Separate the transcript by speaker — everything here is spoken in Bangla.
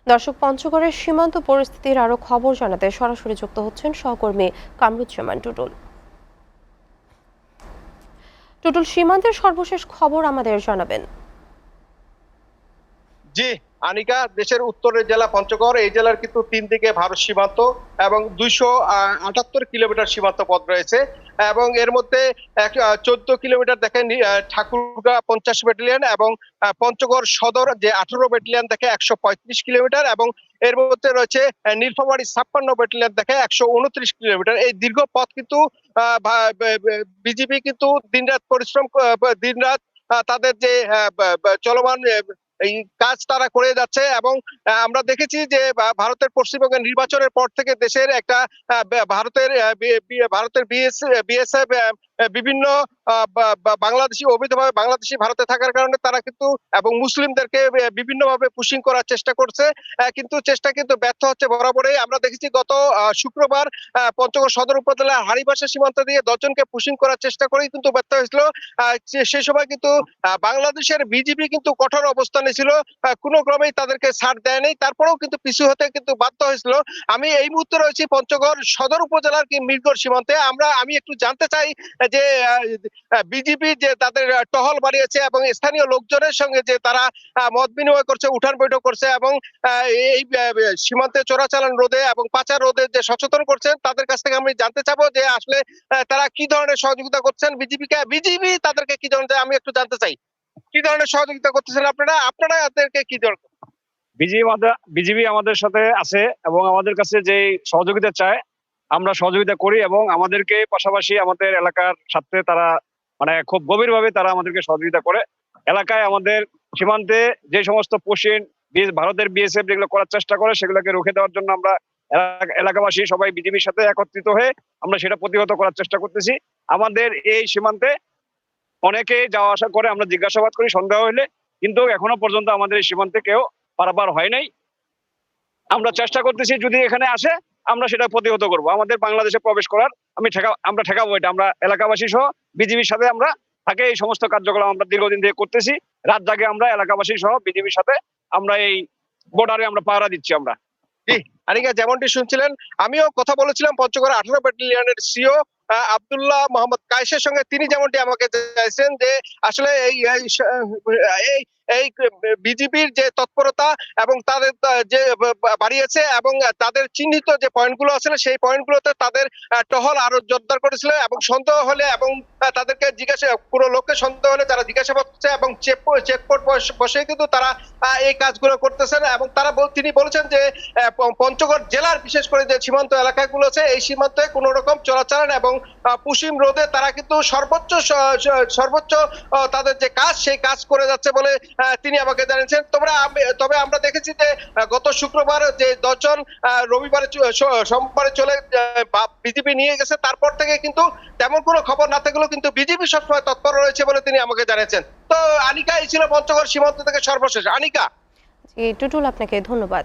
Speaker 1: দর্শক, পঞ্চগড়ের সীমান্ত পরিস্থিতির আরো খবর জানাতে সরাসরি যুক্ত হচ্ছেন সহকর্মী কামরুজ্জামান টুটুল। টুটুল, সীমান্তের সর্বশেষ খবর আমাদের জানাবেন।
Speaker 2: জি আনিকা, দেশের উত্তরের জেলা পঞ্চগড়, এই জেলার কিন্তু 3 দিকে ভারত সীমান্ত এবং 278 কিলোমিটার সীমান্ত পথ রয়েছে এবং এর মধ্যে 14 কিলোমিটার দেখেন ঠাকুরগাঁ 50 ব্যাটালিয়ন এবং পঞ্চগড় সদর যে 18 ব্যাটালিয়ন দেখে 135 কিলোমিটার এবং এর মধ্যে রয়েছে নীলফামারী 56 ব্যাটালিয়ন দেখে 129 কিলোমিটার। এই দীর্ঘ পথ কিন্তু বিজিবি কিন্তু দিনরাত পরিশ্রম, দিনরাত তাদের যে চলমান এই কাজ তারা করে যাচ্ছে এবং আমরা দেখেছি যে ভারতের পশ্চিমবঙ্গের নির্বাচনের পর থেকে দেশের একটা ভারতের বিএসএফ বিভিন্ন বাংলাদেশি, অবৈধভাবে বাংলাদেশি ভারতে থাকার কারণে তারা কিন্তু এবং মুসলিমদেরকে বিভিন্নভাবে পুশিং করার চেষ্টা করছে, কিন্তু চেষ্টা কিন্তু ব্যর্থ হচ্ছে বরাবরই। আমরা দেখেছি গত শুক্রবার পঞ্চগড় সদর উপজেলার হাড়িবাসা সীমান্ত দিয়ে 10 জনকে পুশিং করার চেষ্টা করেই কিন্তু ব্যর্থ হয়েছিল। সেই সময় কিন্তু বাংলাদেশের বিজিবি কিন্তু কঠোর অবস্থানে ছিল, কোনো ক্রমেই তাদেরকে ছাড় দেয় নাই, তারপরেও কিন্তু পিছু হতে কিন্তু বাধ্য হয়েছিল। আমি এই মুহূর্তে রয়েছি পঞ্চগড় সদর উপজেলার মিরগড় সীমান্তে। আমি একটু জানতে চাই যে বিজিবি যে তাদের টহল বাড়িয়েছে এবং স্থানীয় লোকজনের সঙ্গে যে তারা মত বিনিময় করছে, উঠান বৈঠক করছে এবং এই সীমান্তে চোরাচালান রোধে এবং পাচার রোধে যে সচেতন করছেন, তাদের কাছ থেকে আমি জানতে চাবো যে আসলে তারা কি ধরনের সহযোগিতা করছেন বিজিবি তাদেরকে কি ধরনের, আমি একটু জানতে চাই কি ধরনের সহযোগিতা করতেছেন আপনারা তাদেরকে কি ধরনের।
Speaker 3: বিজিবি আমাদের সাথে আছে এবং আমাদের কাছে যে সহযোগিতা চায় আমরা সহযোগিতা করি এবং আমাদেরকে পাশাপাশি আমাদের এলাকার সাথে তারা মানে খুব গভীরভাবে তারা আমাদেরকে সহযোগিতা করে। এলাকায় আমাদের সীমান্তে যে সমস্ত পুশিং ভারতের বিএসএফ যেগুলো করার চেষ্টা করে সেগুলোকে রুখে দেওয়ার জন্য আমরা এলাকাবাসী সবাই বিজিবির সাথে একত্রিত হয়ে আমরা সেটা প্রতিহত করার চেষ্টা করতেছি। আমাদের এই সীমান্তে অনেকে যাওয়া আসা করে, আমরা জিজ্ঞাসাবাদ করি সন্দেহ হইলে, কিন্তু এখনো পর্যন্ত আমাদের এই সীমান্তে কেউ পারাপার হয় নাই। আমরা চেষ্টা করতেছি যদি এখানে আসে আমরা সেটা প্রতিহত করব, আমাদের বাংলাদেশে প্রবেশ করার আমরা ঠেকাবো এটা। আমরা এলাকাবাসী সহ বিজিবির সাথে আমরা থাকে এই সমস্ত কার্যকলাপ আমরা দীর্ঘদিন থেকে করতেছি। রাত জাগে আমরা এলাকাবাসী সহ বিজিবির সাথে আমরা এই বর্ডারে আমরা পাহারা দিচ্ছি আমরা।
Speaker 2: জি আনিকা, যেমনটি শুনছিলেন আমিও কথা বলেছিলাম পঞ্চগড় 18 ব্যাটালিয়নের সিও আব্দুল্লাহ মোহাম্মদ কায়েসের সঙ্গে। তিনি যেমনটি আমাকে জানিয়েছেন যে আসলে এই এই বিজিবির যে তৎপরতা এবং তাদের যে বাড়িয়েছে এবং তাদের চিহ্নিত যে পয়েন্টগুলো আছে সেই পয়েন্টগুলোতে তাদের টহল আরো জোরদার করেছিল এবং সন্দেহ হলে এবং তাদেরকে পুরো লোককে সন্দেহ হলে তারা জিজ্ঞাসাবাদ করছে এবং চেকপোস্ট বসে কিন্তু তারা এই কাজগুলো করতেছেন এবং তিনি বলেছেন যে পঞ্চগড় জেলার বিশেষ করে যে সীমান্ত এলাকাগুলো আছে এই সীমান্তে কোন রকম চলাচল এবং পুশিং রোধে তারা কিন্তু সর্বোচ্চ তাদের যে কাজ সেই কাজ করে যাচ্ছে বলে তিনি আমাকে জানিয়েছেন। তবে আমরা দেখেছি যে গত শুক্রবার যে 10 জন সোমবারে চলে বিজেপি নিয়ে গেছে, তারপর থেকে কিন্তু তেমন কোনো খবর না থাকলেও কিন্তু বিজেপি সবসময় তৎপর রয়েছে বলে তিনি আমাকে জানিয়েছেন। তো আনিকা, এই ছিল পঞ্চগড় সীমান্ত থেকে সর্বশেষ। আনিকা।
Speaker 1: জি টুটুল, আপনাকে ধন্যবাদ।